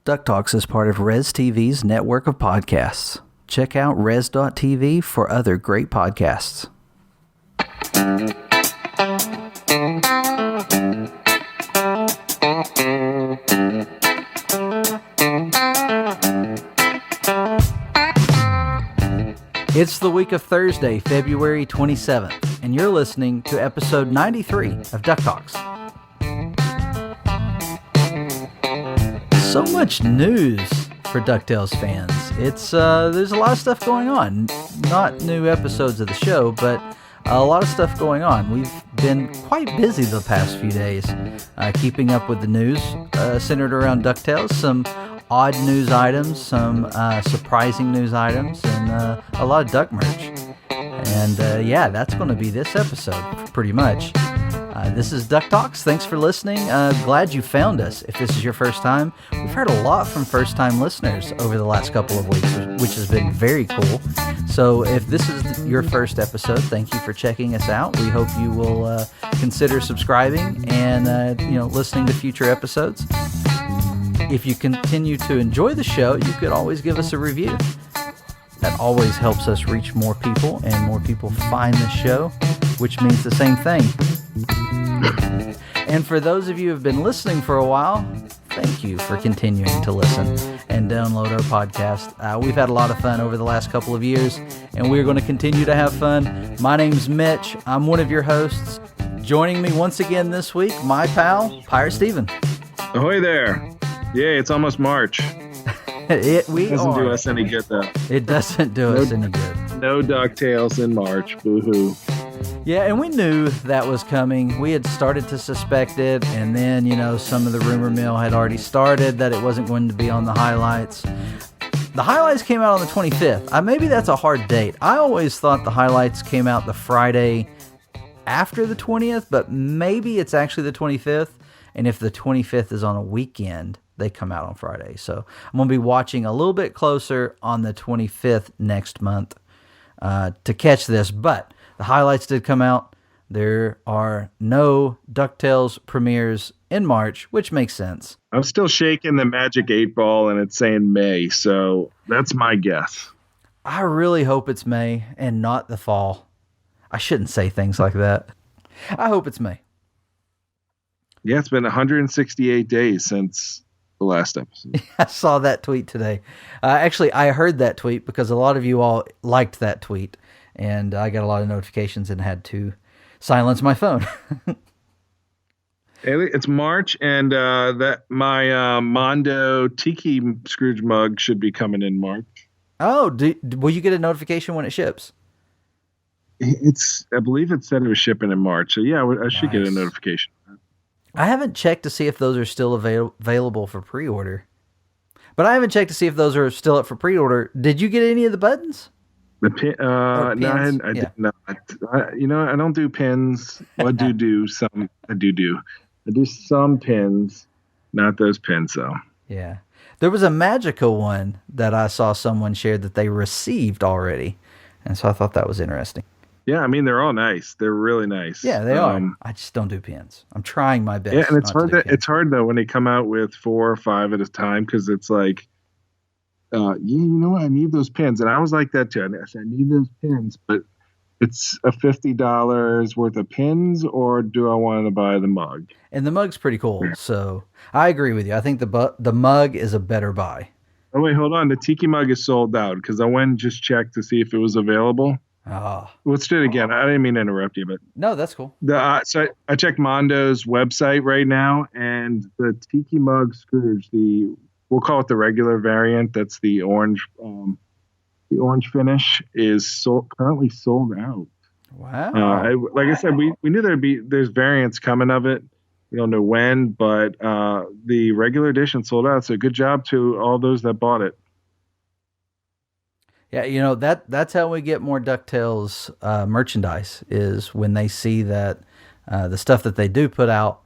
DuckTalks is part of Res TV's network of podcasts. Check out res.tv for other great podcasts. It's the week of Thursday, February 27th, and you're listening to episode 93 of DuckTalks. So much news for DuckTales fans. There's a lot of stuff going on. Not new episodes of the show, but a lot of stuff going on. We've been quite busy the past few days keeping up with the news centered around DuckTales. Some odd news items, some surprising news items, and a lot of Duck merch. And that's going to be this episode, pretty much. This is DuckTalks. Thanks for listening. Glad you found us. If this is your first time, we've heard a lot from first-time listeners over the last couple of weeks, which has been very cool. So if this is your first episode, thank you for checking us out. We hope you will consider subscribing and listening to future episodes. If you continue to enjoy the show, you could always give us a review. That always helps us reach more people, and more people find the show, which means the same thing. And for those of you who have been listening for a while, thank you for continuing to listen and download our podcast. We've had a lot of fun over the last couple of years, and we're going to continue to have fun. My name's Mitch. I'm one of your hosts. Joining me once again this week, my pal, Pirate Steven. Ahoy there. Yay, it's almost March. It doesn't do us any good, though. It doesn't do us any good. No DuckTales in March. Boo-hoo. Yeah, and we knew that was coming. We had started to suspect it, and then, some of the rumor mill had already started that it wasn't going to be on the highlights. The highlights came out on the 25th. Maybe that's a hard date. I always thought the highlights came out the Friday after the 20th, but maybe it's actually the 25th, and if the 25th is on a weekend, they come out on Friday. So I'm going to be watching a little bit closer on the 25th next month to catch this, but the highlights did come out. There are no DuckTales premieres in March, which makes sense. I'm still shaking the magic 8-ball, and it's saying May, so that's my guess. I really hope it's May and not the fall. I shouldn't say things like that. I hope it's May. Yeah, it's been 168 days since the last episode. I saw that tweet today. Actually, I heard that tweet because a lot of you all liked that tweet. And I got a lot of notifications and had to silence my phone. It's March, and my Mondo Tiki Scrooge mug should be coming in March. Oh, will you get a notification when it ships? I believe it said it was shipping in March. So yeah, I should get a notification. I haven't checked to see if those are still available for pre-order. But I haven't checked to see if those are still up for pre-order. Did you get any of the buttons? The pin, no, I did not. I don't do pins. Well, I do some. I do some pins, not those pins though. Yeah, there was a magical one that I saw someone shared that they received already, and so I thought that was interesting. Yeah, I mean they're all nice. They're really nice. Yeah, they are. I just don't do pins. I'm trying my best. Yeah, and it's hard. It's hard though when they come out with 4 or 5 at a time because it's like. You know what? I need those pins. And I was like that too. I said, I need those pins, but it's a $50 worth of pins, or do I want to buy the mug? And the mug's pretty cool. So I agree with you. I think the mug is a better buy. Oh, wait, hold on. The Tiki mug is sold out because I went and just checked to see if it was available. Let's do it again. I didn't mean to interrupt you, but no, that's cool. So I checked Mondo's website right now, and the Tiki mug Scrooge, we'll call it the regular variant. That's the orange finish is currently sold out. Wow. Like I said, we knew there's variants coming of it. We don't know when, but the regular edition sold out. So good job to all those that bought it. Yeah, that's how we get more DuckTales merchandise is when they see that the stuff that they do put out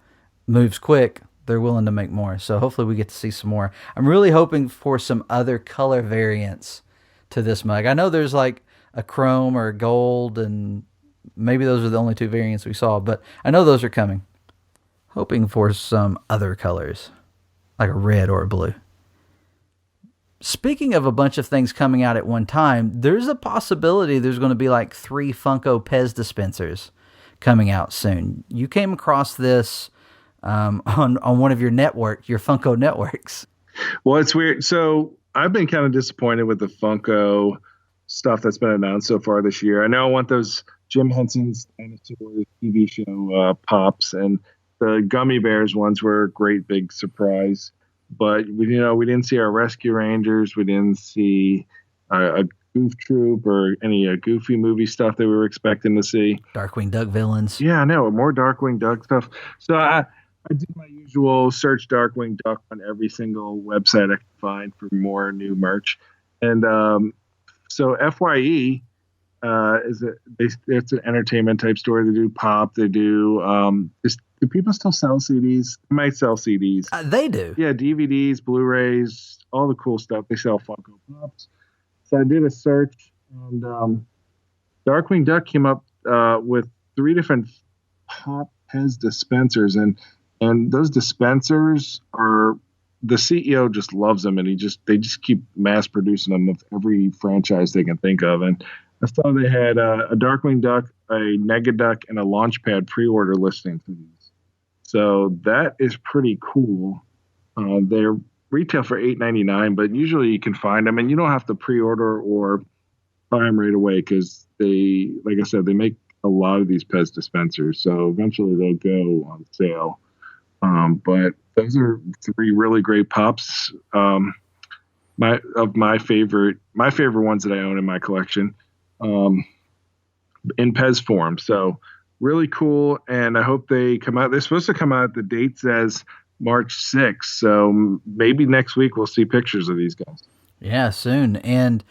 moves quick. They're willing to make more. So hopefully we get to see some more. I'm really hoping for some other color variants to this mug. I know there's like a chrome or a gold, and maybe those are the only 2 variants we saw, but I know those are coming. Hoping for some other colors, like a red or a blue. Speaking of a bunch of things coming out at one time, there's a possibility there's going to be like 3 Funko Pez dispensers coming out soon. You came across this on one of your Funko networks. Well, it's weird. So I've been kind of disappointed with the Funko stuff that's been announced so far this year. I know I want those Jim Henson's Dinosaur TV show pops, and the Gummy Bears ones were a great big surprise. But we didn't see our Rescue Rangers. We didn't see a Goof Troop or any Goofy movie stuff that we were expecting to see. Darkwing Duck villains. Yeah, I know, more Darkwing Duck stuff. So I did my usual search Darkwing Duck on every single website I could find for more new merch. And so FYE it's an entertainment type store. They do pop. They do do people still sell CDs? They might sell CDs. They do. Yeah, DVDs, Blu-rays, all the cool stuff. They sell Funko Pops. So I did a search, and Darkwing Duck came up with 3 different Pop Pez dispensers, and those dispensers are, the CEO just loves them, and they just keep mass producing them with every franchise they can think of. And I saw they had a Darkwing Duck, a Negaduck, and a Launchpad pre-order listing for these. So that is pretty cool. They're retail for $8.99, but usually you can find them, and you don't have to pre-order or buy them right away because they, like I said, they make a lot of these Pez dispensers. So eventually they'll go on sale. But those are 3 really great pops. My favorite ones that I own in my collection, in Pez form. So really cool, and I hope they come out. They're supposed to come out. The date says March 6th, so maybe next week we'll see pictures of these guys. Yeah, soon. And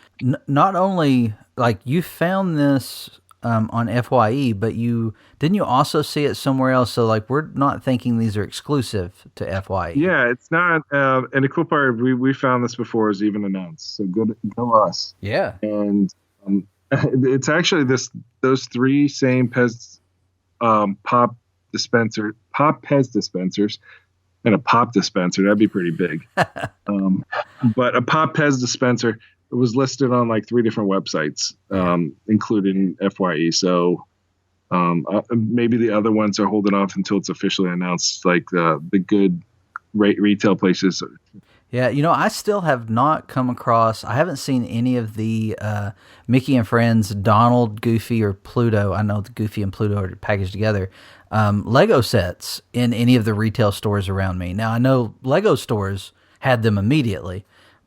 not only, like, you found this on FYE, but didn't you also see it somewhere else? So, like, we're not thinking these are exclusive to FYE. Yeah, it's not. And the cool part, we found this before it was even announced. So go us. Yeah. And it's actually those 3 same Pez Pop Pez dispensers, and a Pop dispenser. That'd be pretty big. But a Pop Pez dispenser, it was listed on like 3 different websites, including FYE. So maybe the other ones are holding off until it's officially announced, like the good retail places. Yeah, I still have not come across, I haven't seen any of the Mickey and Friends, Donald, Goofy, or Pluto. I know the Goofy and Pluto are packaged together. Lego sets in any of the retail stores around me. Now, I know Lego stores had them immediately,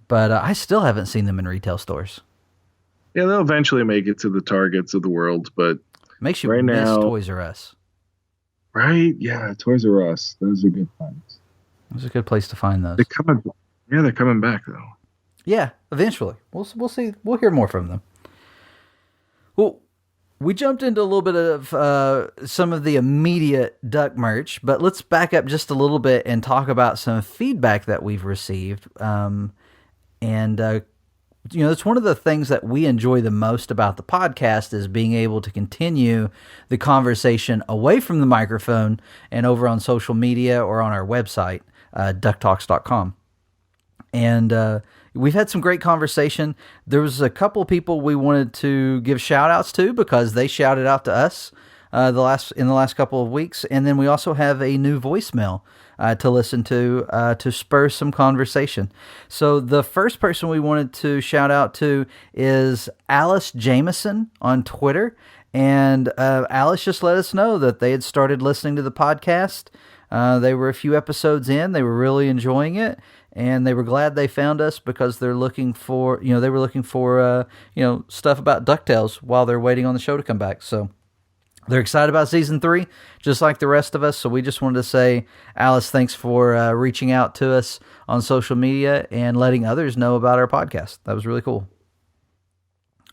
but I still haven't seen them in retail stores. Yeah, they'll eventually make it to the Targets of the world, but makes you right miss now, Toys R Us. Right? Yeah, Toys R Us. Those are good finds. It's a good place to find those. They're coming back though. Yeah, eventually. We'll see. We'll hear more from them. Well, we jumped into a little bit of some of the immediate Duck merch, but let's back up just a little bit and talk about some feedback that we've received. It's one of the things that we enjoy the most about the podcast is being able to continue the conversation away from the microphone and over on social media or on our website, DuckTalks.com. And we've had some great conversation. There was a couple of people we wanted to give shout outs to because they shouted out to us in the last couple of weeks. And then we also have a new voicemail to listen to spur some conversation. So the first person we wanted to shout out to is Alice Jameson on Twitter. And Alice just let us know that they had started listening to the podcast. They were a few episodes in. They were really enjoying it. And they were glad they found us because they're looking for, stuff about DuckTales while they're waiting on the show to come back. So they're excited about season 3, just like the rest of us. So we just wanted to say, Alice, thanks for reaching out to us on social media and letting others know about our podcast. That was really cool.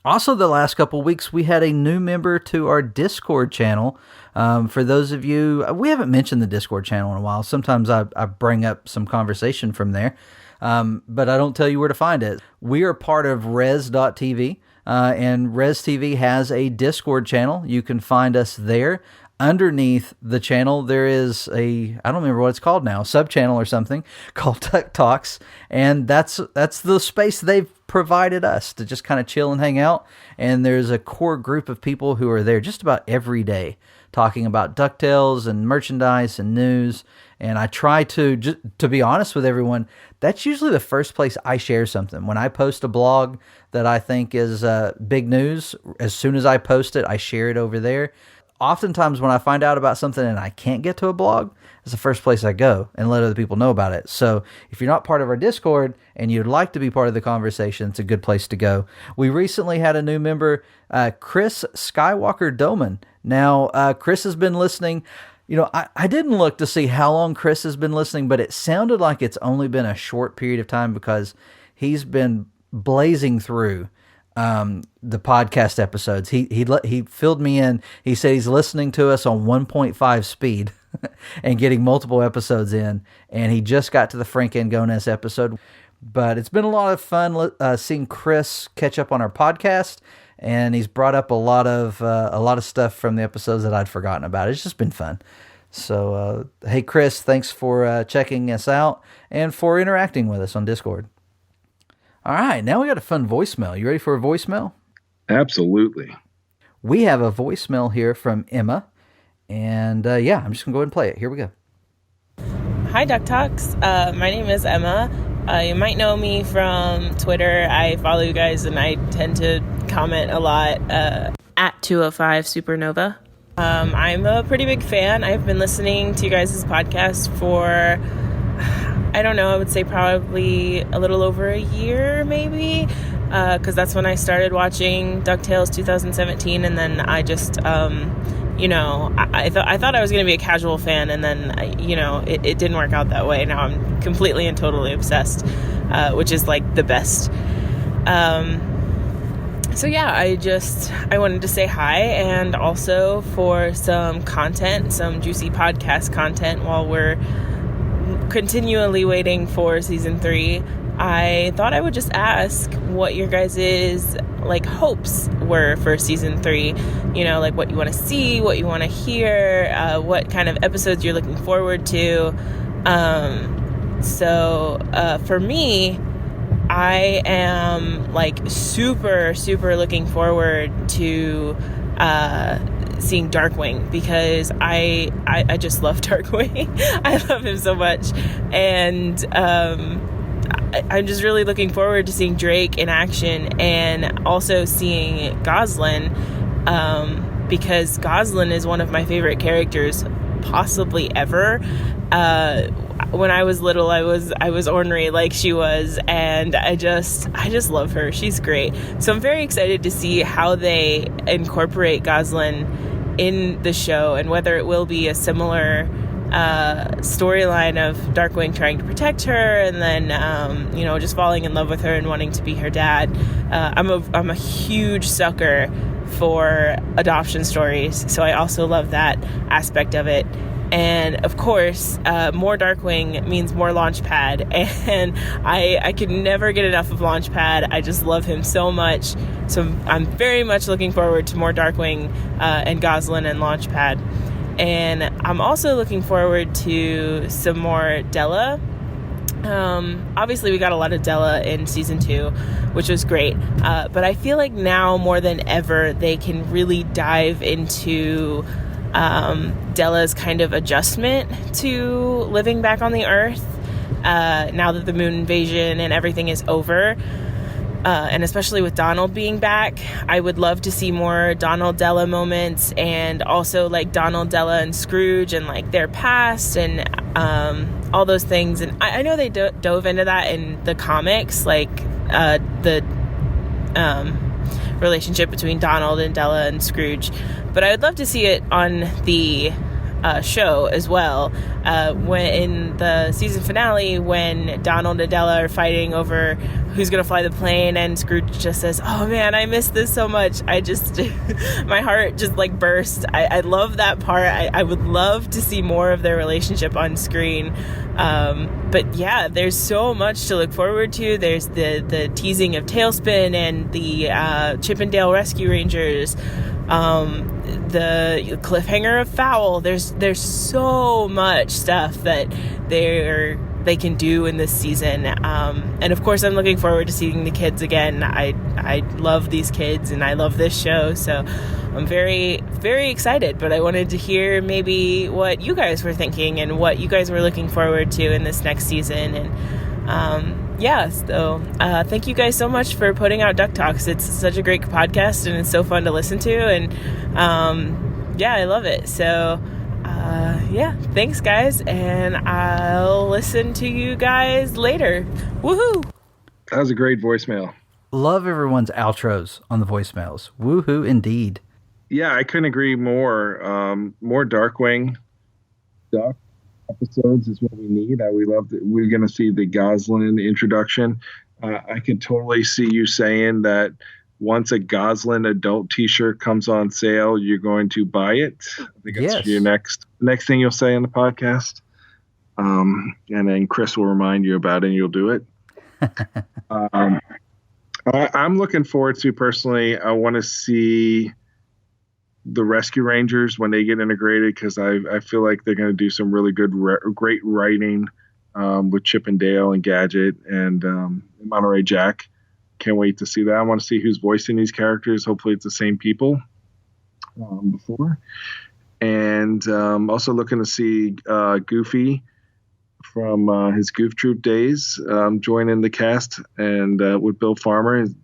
Also, the last couple of weeks, we had a new member to our Discord channel. For those of you, we haven't mentioned the Discord channel in a while. Sometimes I bring up some conversation from there, but I don't tell you where to find it. We are part of Res.tv, and Res TV has a Discord channel. You can find us there. underneath the channel, there is I don't remember what it's called now, sub-channel or something called DuckTalks, and that's the space they've provided us to just kind of chill and hang out. And there's a core group of people who are there just about every day talking about DuckTales and merchandise and news. And I try to be honest with everyone, that's usually the first place I share something. When I post a blog that I think is big news, as soon as I post it, I share it over there. Oftentimes when I find out about something and I can't get to a blog, it's the first place I go and let other people know about it. So if you're not part of our Discord and you'd like to be part of the conversation, it's a good place to go. We recently had a new member, Chris Skywalker Doman. Now, Chris has been listening. You know, I didn't look to see how long Chris has been listening, but it sounded like it's only been a short period of time because he's been blazing through the podcast episodes. He filled me in. He said he's listening to us on 1.5 speed and getting multiple episodes in, and he just got to the Frank Angones episode. But it's been a lot of fun seeing Chris catch up on our podcast, and he's brought up a lot of stuff from the episodes that I'd forgotten about. It's just been fun. So, hey, Chris, thanks for checking us out and for interacting with us on Discord. All right, now we got a fun voicemail. You ready for a voicemail? Absolutely. We have a voicemail here from Emma, and I'm just going to go ahead and play it. Here we go. Hi, DuckTalks. My name is Emma. You might know me from Twitter. I follow you guys, and I tend to comment a lot at 205 Supernova. I'm a pretty big fan. I've been listening to you guys' podcast for, I don't know, I would say probably a little over a year, maybe, because that's when I started watching DuckTales 2017, and then I just, I thought I was going to be a casual fan, and then, it didn't work out that way. Now I'm completely and totally obsessed, which is, like, the best. I wanted to say hi, and also for some content, some juicy podcast content while we're continually waiting for season 3. I thought I would just ask what your guys' hopes were for season 3. You know, like what you want to see, what you want to hear, what kind of episodes you're looking forward to. For me, I am super, super looking forward to seeing Darkwing, because I just love Darkwing. I love him so much, and I'm just really looking forward to seeing Drake in action, and also seeing Goslin, because Goslin is one of my favorite characters possibly ever. When I was little, I was ornery like she was, and I just love her. She's great. So I'm very excited to see how they incorporate Goslin in the show, and whether it will be a similar storyline of Darkwing trying to protect her, and then just falling in love with her and wanting to be her dad. I'm a huge sucker for adoption stories, so I also love that aspect of it. And of course, more Darkwing means more Launchpad, and I could never get enough of Launchpad. I just love him so much. So I'm very much looking forward to more Darkwing and Goslin and Launchpad. And I'm also looking forward to some more Della. Obviously we got a lot of Della in season 2, which was great. But I feel like now more than ever, they can really dive into Della's kind of adjustment to living back on the Earth, now that the moon invasion and everything is over. And especially with Donald being back, I would love to see more Donald Della moments, and also Donald, Della, and Scrooge, and their past, and all those things. And I know they dove into that in the comics, the relationship between Donald and Della and Scrooge. But I would love to see it on the show as well. When in the season finale, when Donald and Della are fighting over who's gonna fly the plane, and Scrooge just says, "Oh man, I miss this so much." I just my heart just burst. I love that part. I would love to see more of their relationship on screen. But yeah, there's so much to look forward to. There's the teasing of Tailspin and the Chip and Dale Rescue Rangers. the cliffhanger of Fowl. There's so much stuff that they can do in this season, and of course I'm looking forward to seeing the kids again. I love these kids and I love this show, so I'm very, very excited. But I wanted to hear maybe what you guys were thinking and what you guys were looking forward to in this next season. And so thank you guys so much for putting out DuckTalks. It's such a great podcast and it's so fun to listen to, and I love it. So thanks guys, and I'll listen to you guys later. Woohoo! That was a great voicemail. Love everyone's outros on the voicemails. Woohoo indeed. Yeah, I couldn't agree more. More Darkwing Duck episodes is what we need. We love that. We're going to see the Goslin introduction. I could totally see you saying that once a Goslin adult T-shirt comes on sale, you're going to buy it. I think that's your next thing you'll say on the podcast. And then Chris will remind you about it, and you'll do it. I'm looking forward to, personally, I want to see the Rescue Rangers when they get integrated, because I feel like they're going to do some really good, great writing with Chip and Dale and Gadget and Monterey Jack. Can't wait to see that. I want to see who's voicing these characters. Hopefully it's the same people before. And also looking to see Goofy from his Goof Troop days joining the cast, and with Bill Farmer, his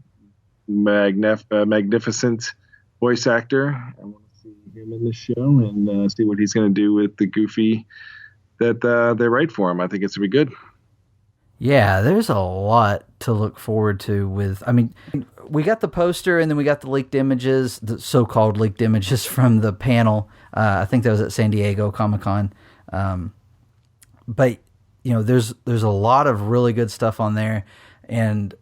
magnificent voice actor. I want to see him in the show and see what he's going to do with the Goofy that they write for him. I think it's going to be good. Yeah, there's a lot to look forward to we got the poster, and then we got the leaked images, the so-called leaked images from the panel. I think that was at San Diego Comic-Con. But, there's a lot of really good stuff on there. And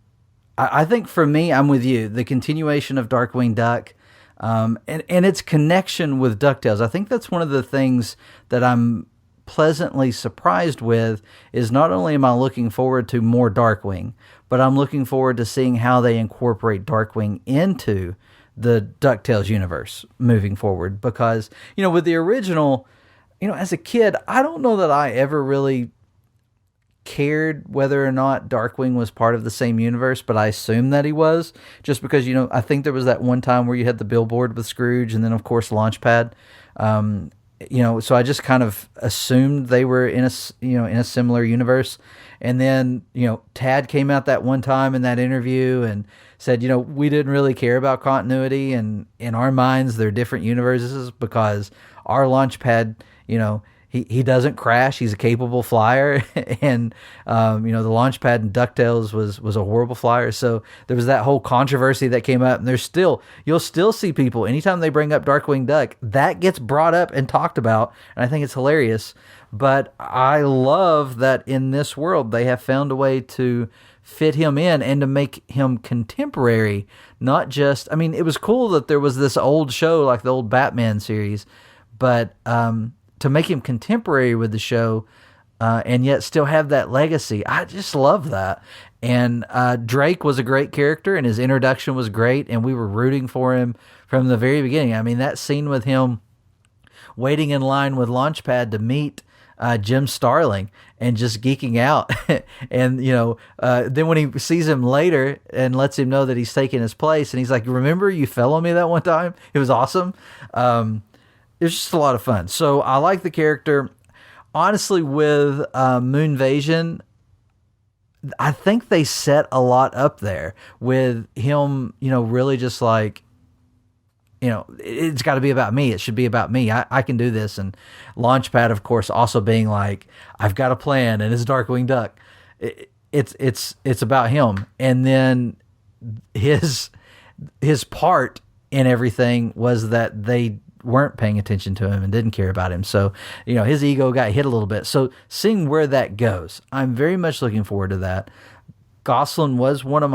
I think for me, I'm with you. The continuation of Darkwing Duck, and its connection with DuckTales. I think that's one of the things that I'm pleasantly surprised with, is not only am I looking forward to more Darkwing, but I'm looking forward to seeing how they incorporate Darkwing into the DuckTales universe moving forward. Because, with the original, as a kid, I don't know that I ever really cared whether or not Darkwing was part of the same universe, but I assumed that he was, just because, I think there was that one time where you had the billboard with Scrooge, and then of course Launchpad. So I just kind of assumed they were in a similar universe. And then, Tad came out that one time in that interview and said, we didn't really care about continuity, and in our minds, they're different universes, because our Launchpad, he doesn't crash. He's a capable flyer. And, the Launchpad in DuckTales was a horrible flyer. So there was that whole controversy that came up, and you'll still see people, anytime they bring up Darkwing Duck, that gets brought up and talked about. And I think it's hilarious. But I love that in this world, they have found a way to fit him in and to make him contemporary. Not just, it was cool that there was this old show, like the old Batman series, but, to make him contemporary with the show, and yet still have that legacy. I just love that. And Drake was a great character, and his introduction was great, and we were rooting for him from the very beginning. That scene with him waiting in line with Launchpad to meet Jim Starling and just geeking out. And, then when he sees him later and lets him know that he's taking his place, and he's like, remember you fell on me that one time? It was awesome. It's just a lot of fun. So I like the character. Honestly, with Moonvasion, I think they set a lot up there with him, really just like, it's got to be about me. It should be about me. I can do this. And Launchpad, of course, also being like, I've got a plan, and it's Darkwing Duck. It's about him. And then his part in everything was that they weren't paying attention to him and didn't care about him. So, his ego got hit a little bit. So seeing where that goes, I'm very much looking forward to that. Goslin is one of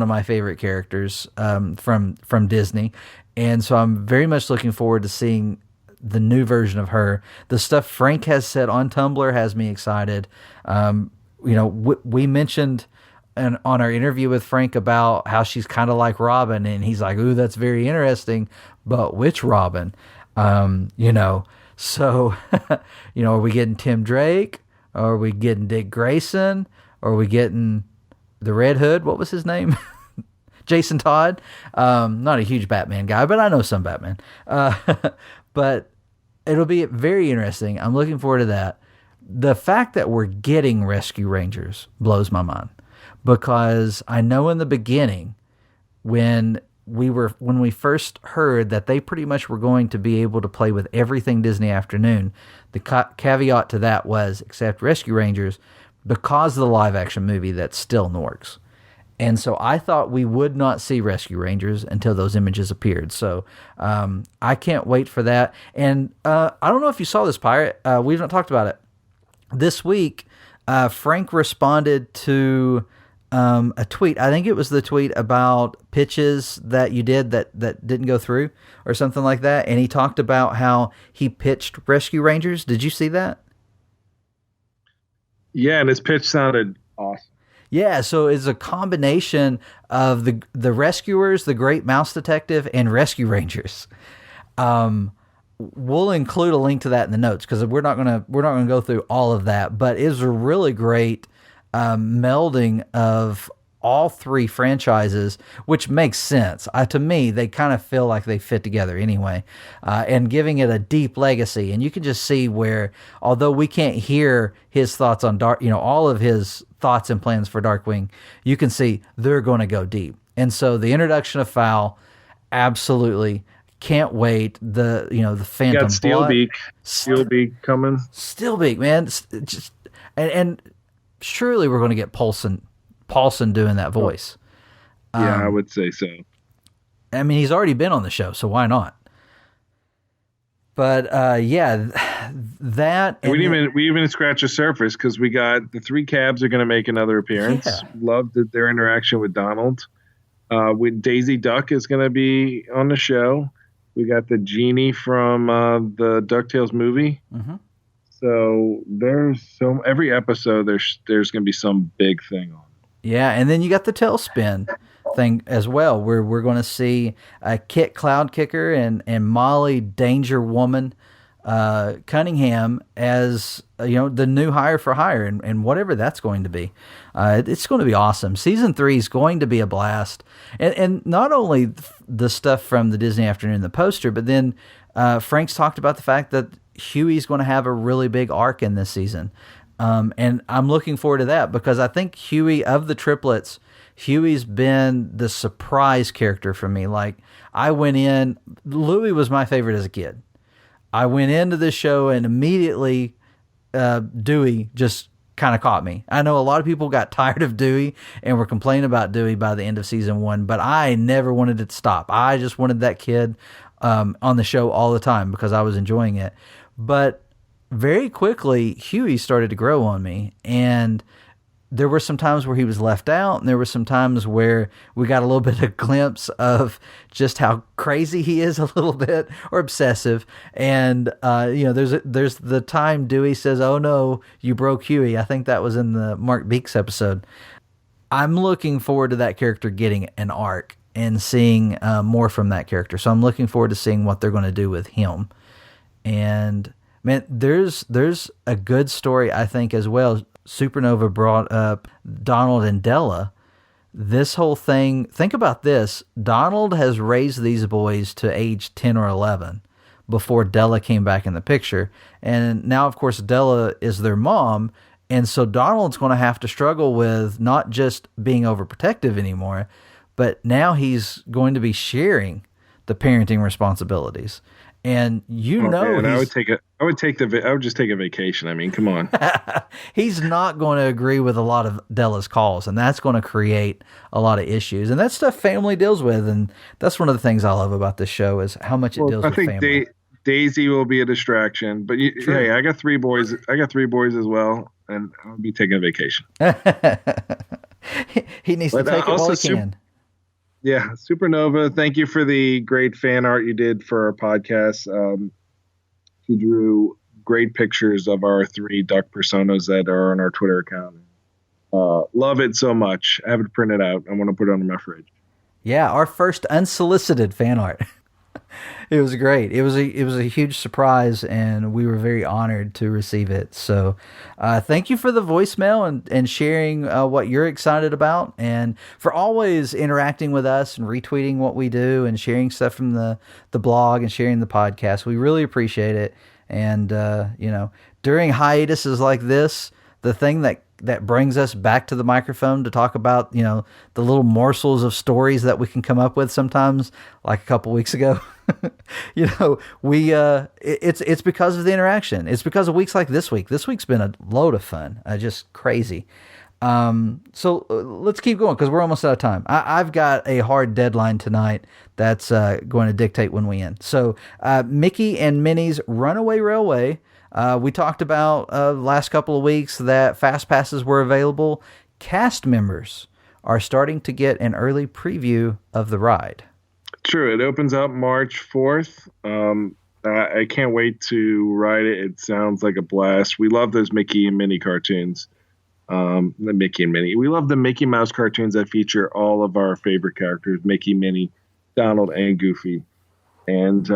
my favorite characters from Disney. And so I'm very much looking forward to seeing the new version of her. The stuff Frank has said on Tumblr has me excited. We mentioned on our interview with Frank about how she's kind of like Robin, and he's like, "Ooh, that's very interesting, but which Robin?" So, are we getting Tim Drake? Or are we getting Dick Grayson? Or are we getting the Red Hood? What was his name? Jason Todd. Not a huge Batman guy, but I know some Batman. But it'll be very interesting. I'm looking forward to that. The fact that we're getting Rescue Rangers blows my mind, because I know in the beginning when we first heard that they pretty much were going to be able to play with everything Disney Afternoon, the caveat to that was, except Rescue Rangers, because of the live action movie that's still in the works. And so I thought we would not see Rescue Rangers until those images appeared. So I can't wait for that. And I don't know if you saw this, Pirate. We've not talked about it. This week, Frank responded to a tweet. I think it was the tweet about pitches that you did that didn't go through or something like that. And he talked about how he pitched Rescue Rangers. Did you see that? Yeah, and his pitch sounded awesome. Yeah, so it's a combination of the Rescuers, the Great Mouse Detective, and Rescue Rangers. We'll include a link to that in the notes, because we're not gonna go through all of that. But it's a really great melding of all three franchises, which makes sense. To me, they kind of feel like they fit together anyway, and giving it a deep legacy. And you can just see where, although we can't hear his thoughts on all of his thoughts and plans for Darkwing, you can see they're going to go deep. And so the introduction of Fowl, absolutely can't wait. The Phantom got Steelbeak, Steelbeak coming. Steelbeak, man, just and surely we're going to get Paulson doing that voice. Yeah, I would say so. I mean, he's already been on the show, so why not? But that we even scratched the surface, because we got the three cabs are going to make another appearance. Yeah. Loved their interaction with Donald. With Daisy Duck is going to be on the show. We got the genie from the DuckTales movie. Mm-hmm. So every episode there's going to be some big thing on. Yeah, and then you got the Tailspin thing as well, where we're going to see Kit Cloudkicker and Molly Danger Woman Cunningham as the new hire for hire, and whatever that's going to be. It's going to be awesome. Season 3 is going to be a blast, and not only the stuff from the Disney Afternoon, the poster, but then Frank's talked about the fact that Huey's going to have a really big arc in this season. And I'm looking forward to that, because I think Huey, of the triplets, Huey's been the surprise character for me. Like, I went in, Louie was my favorite as a kid. I went into this show and immediately Dewey just kind of caught me. I know a lot of people got tired of Dewey and were complaining about Dewey by the end of season 1, but I never wanted it to stop. I just wanted that kid on the show all the time, because I was enjoying it. But very quickly, Huey started to grow on me, and there were some times where he was left out, and there were some times where we got a little bit of a glimpse of just how crazy he is a little bit, or obsessive. And there's the time Dewey says, "Oh no, you broke Huey." I think that was in the Mark Beeks episode. I'm looking forward to that character getting an arc and seeing more from that character. So I'm looking forward to seeing what they're going to do with him. And man, there's a good story, I think, as well. Supernova brought up Donald and Della. This whole thing, think about this. Donald has raised these boys to age 10 or 11 before Della came back in the picture. And now, of course, Della is their mom. And so Donald's going to have to struggle with not just being overprotective anymore, but now he's going to be sharing the parenting responsibilities. And and I would just take a vacation. I mean, come on. He's not going to agree with a lot of Della's calls, and that's going to create a lot of issues. And that's stuff family deals with, and that's one of the things I love about this show is how much it deals with family. I think Daisy will be a distraction, but hey, I got 3 boys. I got 3 boys as well, and I'll be taking a vacation. He needs to take it while he can. Yeah, Supernova, thank you for the great fan art you did for our podcast. He drew great pictures of our 3 duck personas that are on our Twitter account. Love it so much. I have it printed out. I want to put it on my fridge. Yeah, our first unsolicited fan art. It was great. It was a huge surprise, and we were very honored to receive it. So, thank you for the voicemail and sharing what you're excited about, and for always interacting with us and retweeting what we do and sharing stuff from the blog and sharing the podcast. We really appreciate it. And during hiatuses like this, the thing that brings us back to the microphone to talk about, the little morsels of stories that we can come up with sometimes, like a couple weeks ago. It's because of the interaction. It's because of weeks like this week. This week's been a load of fun, just crazy. So let's keep going because we're almost out of time. I've got a hard deadline tonight that's going to dictate when we end. So Mickey and Minnie's Runaway Railway. We talked about last couple of weeks that Fast Passes were available. Cast members are starting to get an early preview of the ride. True. It opens up March 4th. I can't wait to ride it. It sounds like a blast. We love those Mickey and Minnie cartoons. The Mickey and Minnie. We love the Mickey Mouse cartoons that feature all of our favorite characters, Mickey, Minnie, Donald, and Goofy. And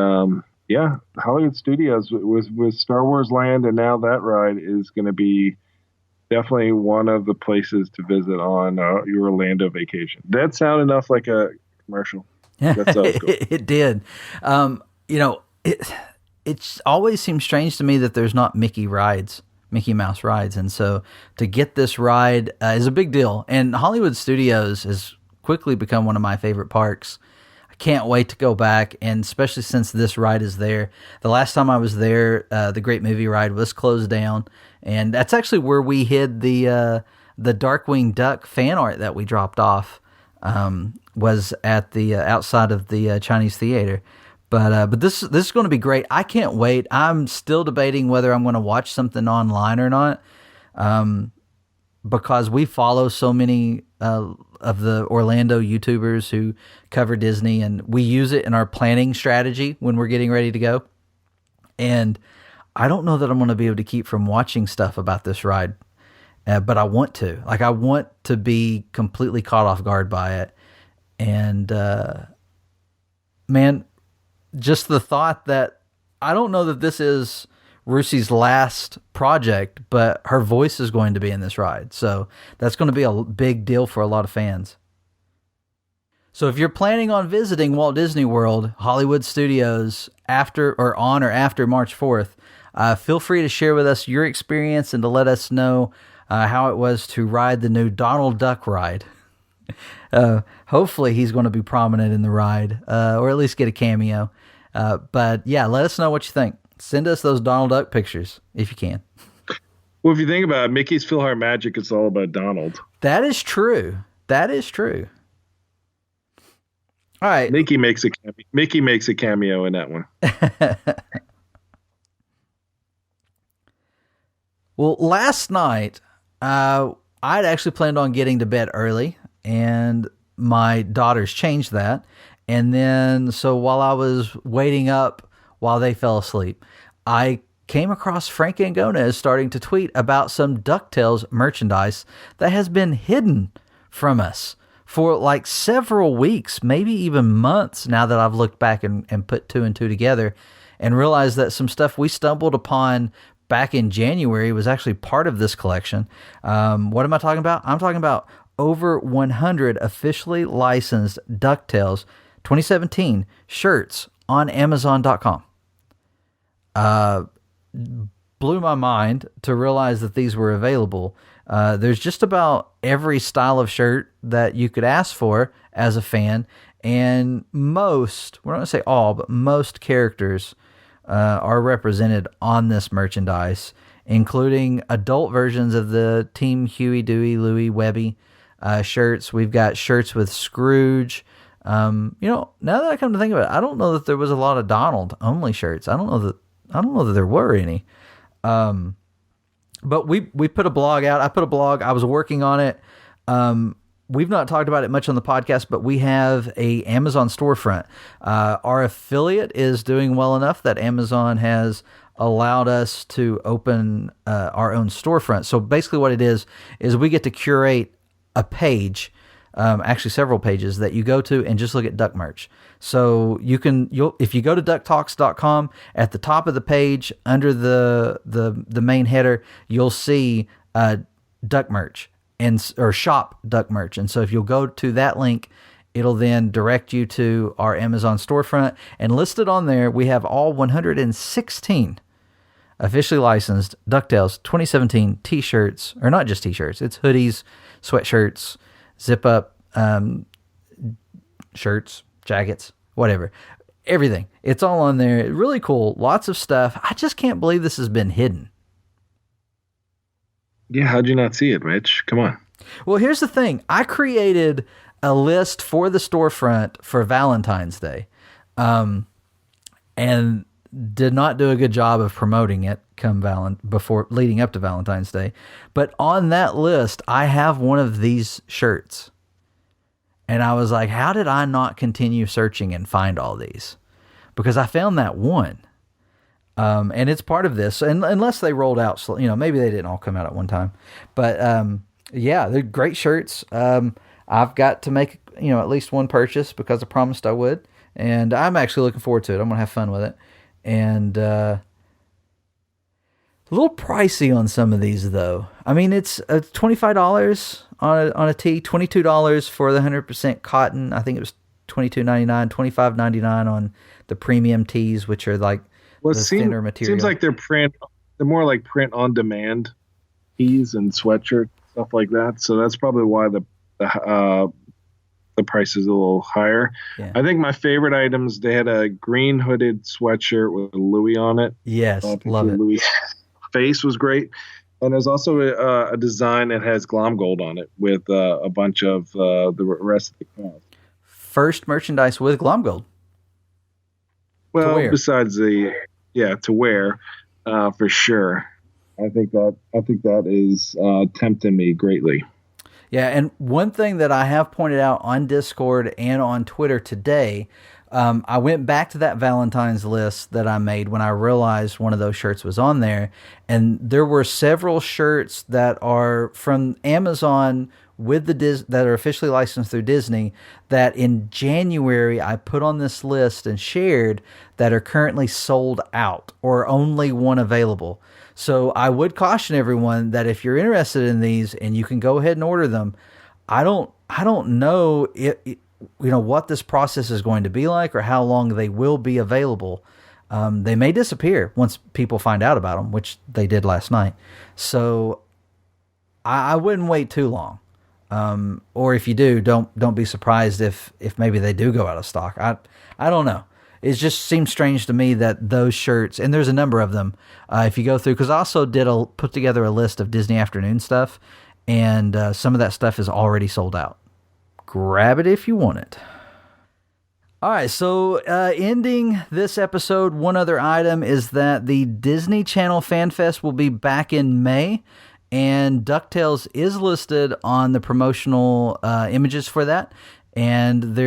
Hollywood Studios with Star Wars Land, and now that ride is going to be definitely one of the places to visit on your Orlando vacation. That sound enough like a commercial? That sounds cool. It did. It always seems strange to me that there's not Mickey Mouse rides, and so to get this ride is a big deal. And Hollywood Studios has quickly become one of my favorite parks. Can't wait to go back, and especially since this ride is there. The last time I was there, the Great Movie Ride was closed down, and that's actually where we hid the Darkwing Duck fan art that we dropped off. Was at the outside of the Chinese theater, but this is going to be great. I can't wait. I'm still debating whether I'm going to watch something online or not, because we follow so many of the Orlando YouTubers who cover Disney, and we use it in our planning strategy when we're getting ready to go. And I don't know that I'm going to be able to keep from watching stuff about this ride, but I want to. I want to be completely caught off guard by it. And man, just the thought that I don't know that this is Rusi's last project, but her voice is going to be in this ride. So that's going to be a big deal for a lot of fans. So if you're planning on visiting Walt Disney World, Hollywood Studios after March 4th, feel free to share with us your experience and to let us know how it was to ride the new Donald Duck ride. Hopefully he's going to be prominent in the ride, or at least get a cameo. But yeah, let us know what you think. Send us those Donald Duck pictures if you can. Well, if you think about it, Mickey's PhilharMagic, it's all about Donald. That is true. All right. Mickey makes a cameo in that one. Well, last night, I'd actually planned on getting to bed early, and my daughters changed that. And then, so while I was waiting up while they fell asleep, I came across Frank Angona starting to tweet about some DuckTales merchandise that has been hidden from us for like several weeks, maybe even months, now that I've looked back and put two and two together and realized that some stuff we stumbled upon back in January was actually part of this collection. What am I talking about? I'm talking about over 100 officially licensed DuckTales 2017 shirts on Amazon.com. Blew my mind to realize that these were available. There's just about every style of shirt that you could ask for as a fan, and most, we're not going to say all, but most characters are represented on this merchandise, including adult versions of the Team Huey, Dewey, Louie, Webby shirts. We've got shirts with Scrooge. Now that I come to think of it, I don't know that there was a lot of Donald only shirts. I don't know that there were any. But we put a blog out. I put a blog. I was working on it. We've not talked about it much on the podcast, but we have a Amazon storefront. Our affiliate is doing well enough that Amazon has allowed us to open our own storefront. So basically what it is we get to curate a page, actually several pages that you go to and just look at duck merch. So if you go to DuckTalks.com, at the top of the page under the main header, you'll see duck merch or shop duck merch. And so if you'll go to that link, it'll then direct you to our Amazon storefront, and listed on there, we have all 116 officially licensed DuckTales 2017 t-shirts, or not just t-shirts, it's hoodies, sweatshirts, zip-up shirts, jackets, whatever. Everything. It's all on there. Really cool. Lots of stuff. I just can't believe this has been hidden. Yeah, how'd you not see it, Mitch? Come on. Well, here's the thing. I created a list for the storefront for Valentine's Day, and did not do a good job of promoting it before leading up to Valentine's Day. But on that list, I have one of these shirts. And I was like, how did I not continue searching and find all these? Because I found that one. And it's part of this, and unless they rolled out, maybe they didn't all come out at one time. But yeah, they're great shirts. I've got to make at least one purchase because I promised I would, and I'm actually looking forward to it. I'm gonna have fun with it, and a little pricey on some of these though. I mean, it's $25 on a tee, $22 for the 100% cotton. I think it was $22.99, $25.99 on the premium tees, which are like thinner material. Seems like they're more like print on demand tees and sweatshirts, stuff like that. So that's probably why the price is a little higher. Yeah. I think my favorite items, they had a green hooded sweatshirt with Louis on it. Yes, love it. Louis' face was great. And there's also a design that has glom gold on it with a bunch of the rest of the cast. First merchandise with glom gold. Well, besides to wear, for sure. I think that is tempting me greatly. Yeah, and one thing that I have pointed out on Discord and on Twitter today, I went back to that Valentine's list that I made when I realized one of those shirts was on there, and there were several shirts that are from Amazon with that are officially licensed through Disney that in January I put on this list and shared that are currently sold out or only one available. So I would caution everyone that if you're interested in these and you can go ahead and order them, I don't know what this process is going to be like or how long they will be available. They may disappear once people find out about them, which they did last night. So I wouldn't wait too long. Or if you do, don't be surprised if maybe they do go out of stock. I don't know. It just seems strange to me that those shirts, and there's a number of them, if you go through, because I also put together a list of Disney Afternoon stuff, and some of that stuff is already sold out. Grab it if you want it. All right, so ending this episode, one other item is that the Disney Channel Fan Fest will be back in May, and DuckTales is listed on the promotional images for that. And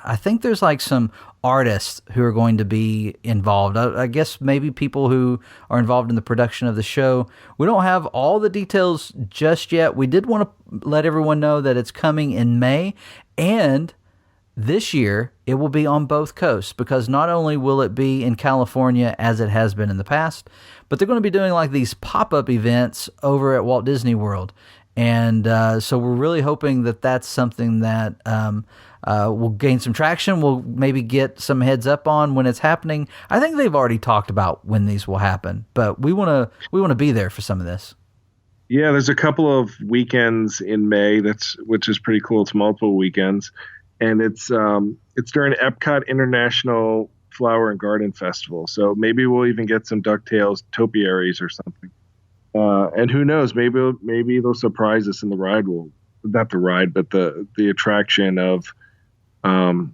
I think there's like some artists who are going to be involved. I guess maybe people who are involved in the production of the show. We don't have all the details just yet. We did want to let everyone know that it's coming in May, and this year it will be on both coasts, because not only will it be in California as it has been in the past, but they're going to be doing like these pop-up events over at Walt Disney World. And so we're really hoping that that's something that will gain some traction. We'll maybe get some heads up on when it's happening. I think they've already talked about when these will happen, but we want to be there for some of this. Yeah, there's a couple of weekends in May which is pretty cool. It's multiple weekends, and it's during Epcot International Flower and Garden Festival. So maybe we'll even get some DuckTales topiaries or something. And who knows? Maybe they'll surprise us in the ride. Not the ride, but the attraction of the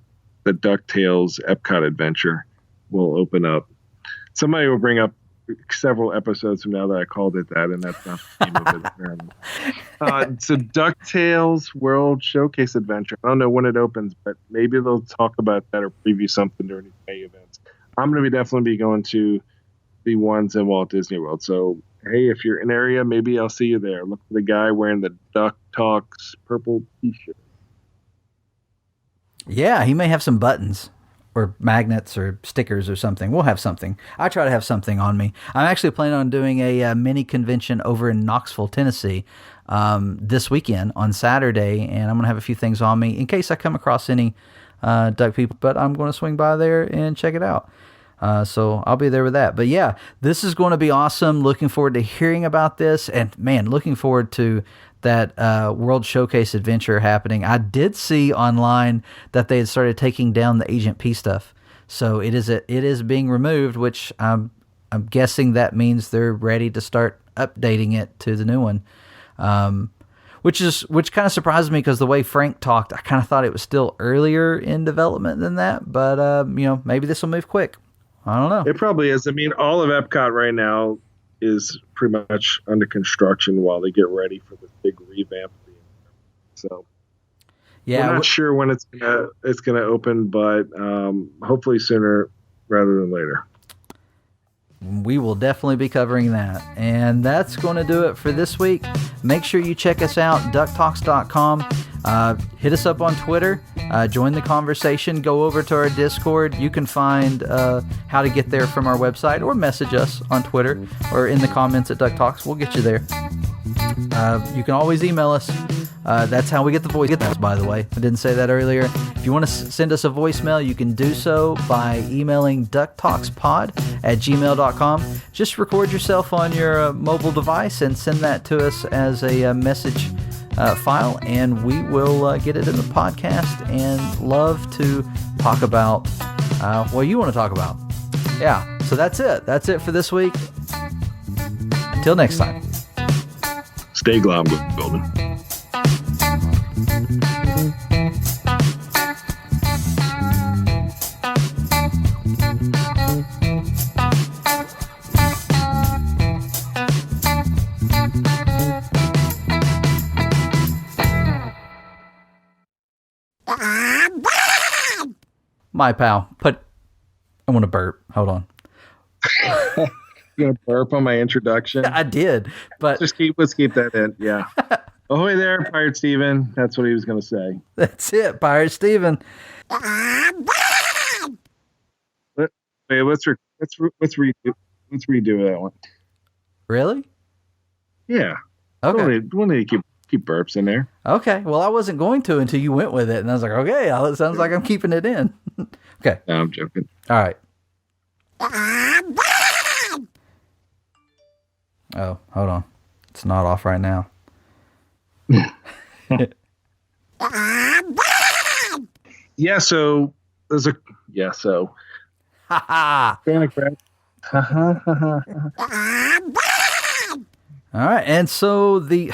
DuckTales Epcot adventure will open up. Somebody will bring up several episodes from now that I called it that, and that's not the name of it. It's a DuckTales World Showcase Adventure. I don't know when it opens, but maybe they'll talk about that or preview something during the May events. I'm going to definitely be going to the ones in Walt Disney World. So, hey, if you're in area, maybe I'll see you there. Look for the guy wearing the DuckTalks purple T-shirt. Yeah, he may have some buttons or magnets or stickers or something. We'll have something. I try to have something on me. I'm actually planning on doing a mini convention over in Knoxville, Tennessee this weekend on Saturday, and I'm going to have a few things on me in case I come across any duck people, but I'm going to swing by there and check it out. So I'll be there with that. But yeah, this is going to be awesome. Looking forward to hearing about this, and man, looking forward to that World Showcase adventure happening. I did see online that they had started taking down the Agent P stuff, so it is being removed, which I'm guessing that means they're ready to start updating it to the new one. Which kind of surprised me because the way Frank talked, I kind of thought it was still earlier in development than that. But maybe this will move quick. I don't know. It probably is. I mean, all of Epcot right now is pretty much under construction while they get ready for this big revamp. So, yeah, we're not sure when it's gonna open, but hopefully sooner rather than later. We will definitely be covering that. And that's going to do it for this week. Make sure you check us out, DuckTalks.com. Hit us up on Twitter. Join the conversation. Go over to our Discord. You can find how to get there from our website, or message us on Twitter or in the comments at DuckTalks. We'll get you there. You can always email us. That's how we get the voice. By the way, I didn't say that earlier. If you want to send us a voicemail, you can do so by emailing ducktalkspod@gmail.com. Just record yourself on your mobile device and send that to us as a message file, and we will get it in the podcast and love to talk about what you want to talk about. Yeah, so that's it. That's it for this week. Until next time. Stay glum, Golden. My pal, I want to burp. Hold on. You gonna burp on my introduction? I did, but let's keep that in. Yeah. Ahoy there, Pirate Steven. That's what he was gonna say. That's it, Pirate Steven. Wait, let's redo that one. Really? Yeah. Okay. One day you keep burps in there. Okay. Well, I wasn't going to until you went with it, and I was like, okay, it sounds like I'm keeping it in. Okay. No, I'm joking. All right. Oh, hold on. It's not off right now. Yeah, so there's so. Ha ha. All right, and so the